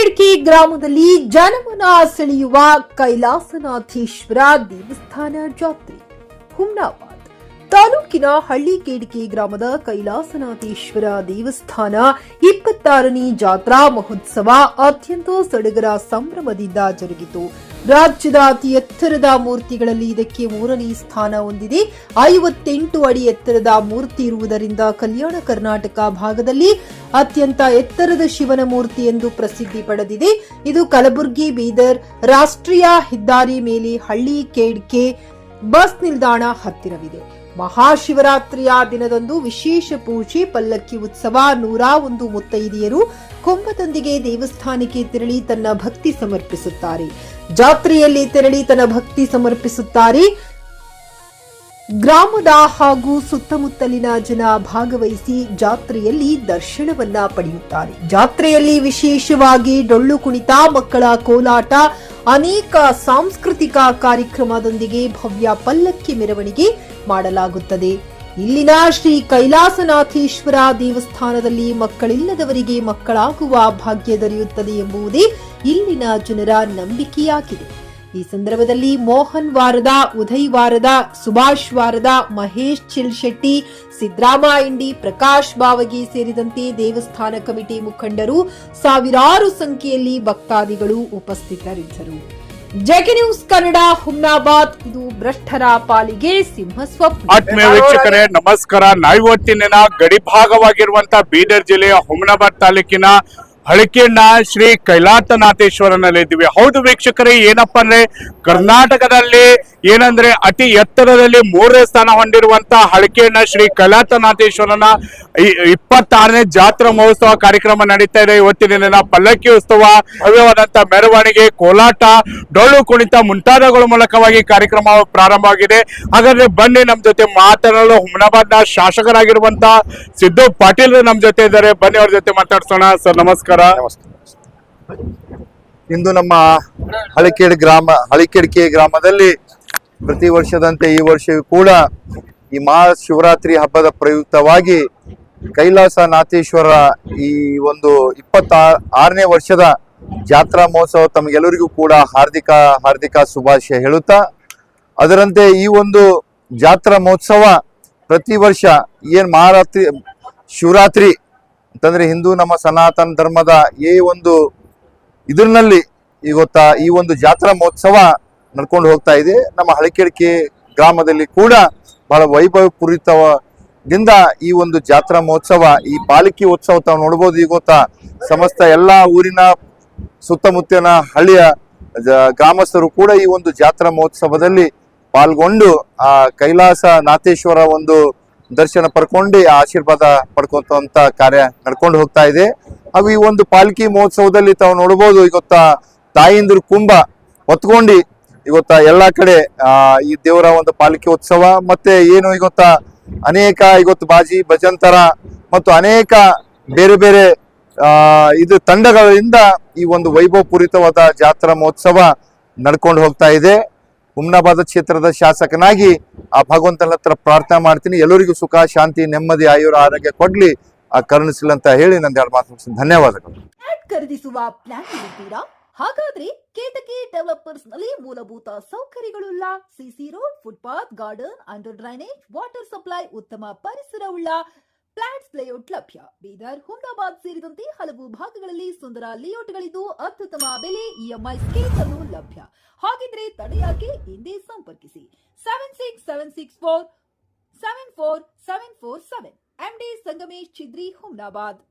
ಹಳಿಕೆಡ್ಕಿ ಗ್ರಾಮದಲ್ಲಿ ಜನಮನ ಸೆಳೆಯುವ ಕೈಲಾಸನಾಥೇಶ್ವರ ದೇವಸ್ಥಾನ ಜಾತ್ರೆ. ಹುಮ್ನಾಬಾದ್ ತಾಲೂಕಿನ ಹಳ್ಳಿಕೇಡ್ಕಿ ಗ್ರಾಮದ ಕೈಲಾಸನಾಥೇಶ್ವರ ದೇವಸ್ಥಾನ 26ನೇ ಜಾತ್ರಾ ಮಹೋತ್ಸವ ಅತ್ಯಂತ ಸಡಗರ ಸಂಭ್ರಮದಿಂದ ಜರುಗಿತು. ರಾಜ್ಯದ ಅತಿ ಎತ್ತರದ ಮೂರ್ತಿಗಳಲ್ಲಿ ಇದಕ್ಕೆ 3ನೇ ಸ್ಥಾನ ಹೊಂದಿದೆ. 58 ಅಡಿ ಎತ್ತರದ ಮೂರ್ತಿ ಇರುವುದರಿಂದ ಕಲ್ಯಾಣ ಕರ್ನಾಟಕ ಭಾಗದಲ್ಲಿ ಅತ್ಯಂತ ಎತ್ತರದ ಶಿವನ ಮೂರ್ತಿ ಎಂದು ಪ್ರಸಿದ್ಧಿ ಪಡೆದಿದೆ. ಇದು ಕಲಬುರಗಿ ಬೀದರ್ ರಾಷ್ಟ್ರೀಯ ಹೆದ್ದಾರಿ ಮೇಲೆ ಹಳ್ಳಿಕೇಡ್ಕೆ ಬಸ್ ನಿಲ್ದಾಣ ಹತ್ತಿರವಿದೆ. ಮಹಾಶಿವರಾತ್ರಿಯ ದಿನದಂದು ವಿಶೇಷ ಪೂಜೆ, ಪಲ್ಲಕ್ಕಿ ಉತ್ಸವ, 101 ಮುತ್ತೈದೆಯರು ಕೊಂಬದೊಂದಿಗೆ ದೇವಸ್ಥಾನಕ್ಕೆ ತೆರಳಿ ತನ್ನ ಭಕ್ತಿ ಸಮರ್ಪಿಸುತ್ತಾರೆ. ಜಾತ್ರೆಯಲ್ಲಿ ತೆರಳಿ ತನ್ನ ಭಕ್ತಿ ಸಮರ್ಪಿಸುತ್ತಾರೆ. ಗ್ರಾಮದ ಹಾಗೂ ಸುತ್ತಮುತ್ತಲಿನ ಜನ ಭಾಗವಹಿಸಿ ಜಾತ್ರೆಯಲ್ಲಿ ದರ್ಶನವನ್ನ ಪಡೆಯುತ್ತಾರೆ. ಜಾತ್ರೆಯಲ್ಲಿ ವಿಶೇಷವಾಗಿ ಡೊಳ್ಳು ಕುಣಿತ, ಮಕ್ಕಳ ಕೋಲಾಟ, ಅನೇಕ ಸಾಂಸ್ಕೃತಿಕ ಕಾರ್ಯಕ್ರಮದೊಂದಿಗೆ ಭವ್ಯ ಪಲ್ಲಕ್ಕಿ ಮೆರವಣಿಗೆ ಮಾಡಲಾಗುತ್ತದೆ. ಇಲ್ಲಿನ ಶ್ರೀ ಕೈಲಾಸನಾಥೇಶ್ವರ ದೇವಸ್ಥಾನದಲ್ಲಿ ಮಕ್ಕಳಿಲ್ಲದವರಿಗೆ ಮಕ್ಕಳಾಗುವ ಭಾಗ್ಯ ದೊರೆಯುತ್ತದೆ ಎಂಬುದೇ ಇಲ್ಲಿನ ಜನರ ನಂಬಿಕೆಯಾಗಿದೆ. ಈ ಸಂದರ್ಭದಲ್ಲಿ ಮೋಹನ್ ವಾರದ, ಉದಯ್ ವಾರದ, ಸುಭಾಷ್ ವಾರದ, ಮಹೇಶ್ ಚಿಲ್ಶೆಟ್ಟಿ, ಸಿದ್ರಾಮ ಇಂಡಿ, ಪ್ರಕಾಶ್ ಬಾವಗಿ ಸೇರಿದಂತೆ ದೇವಸ್ಥಾನ ಕಮಿಟಿ ಮುಖಂಡರು, ಸಾವಿರಾರು ಸಂಖ್ಯೆಯಲ್ಲಿ ಭಕ್ತಾದಿಗಳು ಉಪಸ್ಥಿತರಿದ್ದರು. JK news Kannada, Humnabad. ಇದು ಭ್ರಷ್ಟರ ಪಾಲಿಗೆ ಸಿಂಹಸ್ವಪ್ನ. ಆತ್ಮೀಯ ವೀಕ್ಷಕರೇ ನಮಸ್ಕಾರ. ನಾವಿವತ್ತಿನ ಗಡಿ ಭಾಗವಾಗಿರುವಂತಹ ಬೀದರ್ ಜಿಲ್ಲೆಯ ಹುಮ್ನಾಬಾದ್ ತಾಲೂಕಿನ ಹಳಿಕೆಣ್ಣ ಶ್ರೀ ಕೈಲಾಸನಾಥೇಶ್ವರನಲ್ಲಿದ್ದೀವಿ. ಹೌದು ವೀಕ್ಷಕರೇ, ಏನಪ್ಪಾ ಅಂದ್ರೆ ಕರ್ನಾಟಕದಲ್ಲಿ ಏನಂದ್ರೆ ಅತಿ ಎತ್ತರದಲ್ಲಿ 3ನೇ ಸ್ಥಾನ ಹೊಂದಿರುವಂತ ಹಳಿಕೆಣ್ಣ ಶ್ರೀ ಕೈಲಾಸನಾಥೇಶ್ವರನ 26ನೇ ಜಾತ್ರಾ ಮಹೋತ್ಸವ ಕಾರ್ಯಕ್ರಮ ನಡೀತಾ ಇದೆ. ಇವತ್ತಿನ ದಿನ ಪಲ್ಲಕ್ಕಿ ಉತ್ಸವ, ಭವ್ಯವಾದಂತ ಮೆರವಣಿಗೆ, ಕೋಲಾಟ, ಡೊಳ್ಳು ಕುಣಿತ ಮುಂತಾದವುಗಳ ಮೂಲಕವಾಗಿ ಕಾರ್ಯಕ್ರಮ ಪ್ರಾರಂಭವಾಗಿದೆ. ಹಾಗಾದ್ರೆ ಬನ್ನಿ, ನಮ್ ಜೊತೆ ಮಾತನಾಡಲು ಹುಮ್ನಾಬಾದ್ನ ಶಾಸಕರಾಗಿರುವಂತ ಸಿದ್ದು ಪಾಟೀಲ್ ನಮ್ ಜೊತೆ ಇದ್ದಾರೆ. ಬನ್ನಿ, ಅವ್ರ ಜೊತೆ ಮಾತಾಡ್ಸೋಣ. ಸರ್ ನಮಸ್ಕಾರ. ಇಂದು ನಮ್ಮ ಹಳಿಕೆಡ್ಕಿ ಗ್ರಾಮದಲ್ಲಿ ಪ್ರತಿ ವರ್ಷದಂತೆ ಈ ವರ್ಷವೂ ಕೂಡ ಈ ಮಹಾಶಿವರಾತ್ರಿ ಹಬ್ಬದ ಪ್ರಯುಕ್ತವಾಗಿ ಕೈಲಾಸನಾಥೇಶ್ವರ ಈ ಒಂದು 26ನೇ ವರ್ಷದ ಜಾತ್ರಾ ಮಹೋತ್ಸವ ತಮಗೆಲ್ಲರಿಗೂ ಕೂಡ ಹಾರ್ದಿಕ ಶುಭಾಶಯ ಹೇಳುತ್ತಾ, ಅದರಂತೆ ಈ ಒಂದು ಜಾತ್ರಾ ಮಹೋತ್ಸವ ಪ್ರತಿ ವರ್ಷ ಶಿವರಾತ್ರಿ ಅಂತಂದ್ರೆ ಹಿಂದೂ ನಮ್ಮ ಸನಾತನ ಧರ್ಮದ ಈ ಒಂದು ಇದರಲ್ಲಿ ಈ ಒಂದು ಜಾತ್ರಾ ಮಹೋತ್ಸವ ನಡ್ಕೊಂಡು ಹೋಗ್ತಾ ಇದೆ. ನಮ್ಮ ಹಳಿಕೆಡ್ಕಿ ಗ್ರಾಮದಲ್ಲಿ ಕೂಡ ಬಹಳ ವೈಭವಪೂರಿತದಿಂದ ಈ ಒಂದು ಜಾತ್ರಾ ಮಹೋತ್ಸವ, ಈ ಪಾಲಿಕೆ ಉತ್ಸವ ತಾವು ನೋಡ್ಬೋದು. ಈಗ ಸಮಸ್ತ ಎಲ್ಲಾ ಊರಿನ ಸುತ್ತಮುತ್ತಲಿನ ಹಳ್ಳಿಯ ಗ್ರಾಮಸ್ಥರು ಕೂಡ ಈ ಒಂದು ಜಾತ್ರಾ ಮಹೋತ್ಸವದಲ್ಲಿ ಪಾಲ್ಗೊಂಡು ಆ ಕೈಲಾಸನಾಥೇಶ್ವರ ಒಂದು ದರ್ಶನ ಪಡ್ಕೊಂಡು ಆಶೀರ್ವಾದ ಪಡ್ಕೊಂತ ಕಾರ್ಯ ನಡ್ಕೊಂಡು ಹೋಗ್ತಾ ಇದೆ. ಹಾಗೂ ಈ ಒಂದು ಪಾಲ್ಕಿ ಮಹೋತ್ಸವದಲ್ಲಿ ತಾವು ನೋಡ್ಬೋದು, ತಾಯಿಂದ್ರ ಕುಂಭ ಹೊತ್ಕೊಂಡು ಎಲ್ಲಾ ಕಡೆ ಈ ದೇವರ ಒಂದು ಪಾಲಿಕೆ ಉತ್ಸವ ಮತ್ತೆ ಏನು ಅನೇಕ ಬಾಜಿ ಭಜಂತರ ಮತ್ತು ಅನೇಕ ಬೇರೆ ಬೇರೆ ತಂಡಗಳಿಂದ ಈ ಒಂದು ವೈಭವಪೂರಿತವಾದ ಜಾತ್ರಾ ಮಹೋತ್ಸವ ನಡ್ಕೊಂಡು ಹೋಗ್ತಾ ಇದೆ. ಹುಮ್ನಾಬಾದ್ ಕ್ಷೇತ್ರದ ಶಾಸಕನಾಗಿ ಆ ಭಗವಂತನ ಹತ್ರ ಪ್ರಾರ್ಥನೆ ಮಾಡ್ತೀನಿ, ಎಲ್ಲರಿಗೂ ಸುಖ, ಶಾಂತಿ, ನೆಮ್ಮದಿ, ಆರೋಗ್ಯ ಕೊಡ್ಲಿ, ಕರುಣಿಸಲಿ ಅಂತ ಹೇಳಿ ನನ್ನ 2 ಮಾತು ಧನ್ಯವಾದಗಳು. ಖರೀದಿಸುವ ಪ್ಲಾನ್ ಇದ್ದೀರಾ? ಹಾಗಾದ್ರೆ ಕೇತಕಿ ಡೆವಲಪರ್ಸ್ ನಲ್ಲಿ ಮೂಲಭೂತ ಸೌಕರ್ಯಗಳುಳ್ಳ CC road, footpath, garden, under drainage, water supply, ಉತ್ತಮ ಪರಿಸರವುಳ್ಳ ಫ್ಲಾಟ್ಸ್ ಲೇಔಟ್ ಲಭ್ಯ. ಬೀದರ್, ಹುಮ್ನಾಬಾದ್ ಸೇರಿದಂತೆ ಹಲವು ಭಾಗಗಳಲ್ಲಿ ಸುಂದರ ಲೇಔಟ್ಗಳಿದ್ದು ಅತ್ಯುತ್ತಮ ಬೆಲೆ, ಇಎಂಐ ಸ್ಕೀಮ್ಸ್ ಅನ್ನು ಲಭ್ಯ. ಹಾಗಿದ್ರೆ ತಡೆಯಾಕೆ, ಹಿಂದೆ ಸಂಪರ್ಕಿಸಿ 7676474747. ಎಂಡಿ ಸಂಗಮೇಶ್ ಚಿದ್ರಿ, ಹುಮ್ನಾಬಾದ್.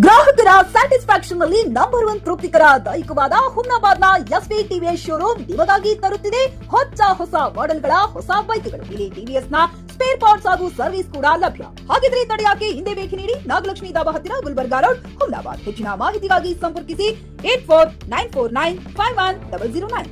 ಗ್ರಾಹಕರ ಸ್ಯಾಟಿಸ್ಫ್ಯಾಕ್ಷನ್ ನಲ್ಲಿ ನಂಬರ್ 1 ತೃಪ್ತಿಕರ ದೈಹಿಕವಾದ ಹುಮ್ನಾಬಾದ್ನ ಎಸ್ವಿ ಟಿವಿಎಸ್ ಶೋರೂಮ್ ನಿಮಗಾಗಿ ತರುತ್ತಿದೆ ಹೊಸ ಮಾಡೆಲ್ಗಳ ಹೊಸ ಬೈಕ್ಗಳು. ಇಲ್ಲಿ ಟಿವಿಎಸ್ ನ ಸ್ಪೇರ್ ಪಾರ್ಟ್ಸ್ ಹಾಗೂ ಸರ್ವಿಸ್ ಕೂಡ ಲಭ್ಯ. ಹಾಗಿದ್ರೆ ತಡೆಯಾಕೆ, ಹಿಂದೆ ಭೇಟಿ ನೀಡಿ. ನಾಗಲಕ್ಷ್ಮಿ ದಾಬಾ ಹತ್ತಿರ, ಗುಲ್ಬರ್ಗಾ ರೋಡ್, ಹುಮ್ನಾಬಾದ್. ಹೆಚ್ಚಿನ ಮಾಹಿತಿಗಾಗಿ ಸಂಪರ್ಕಿಸಿ 8494951009.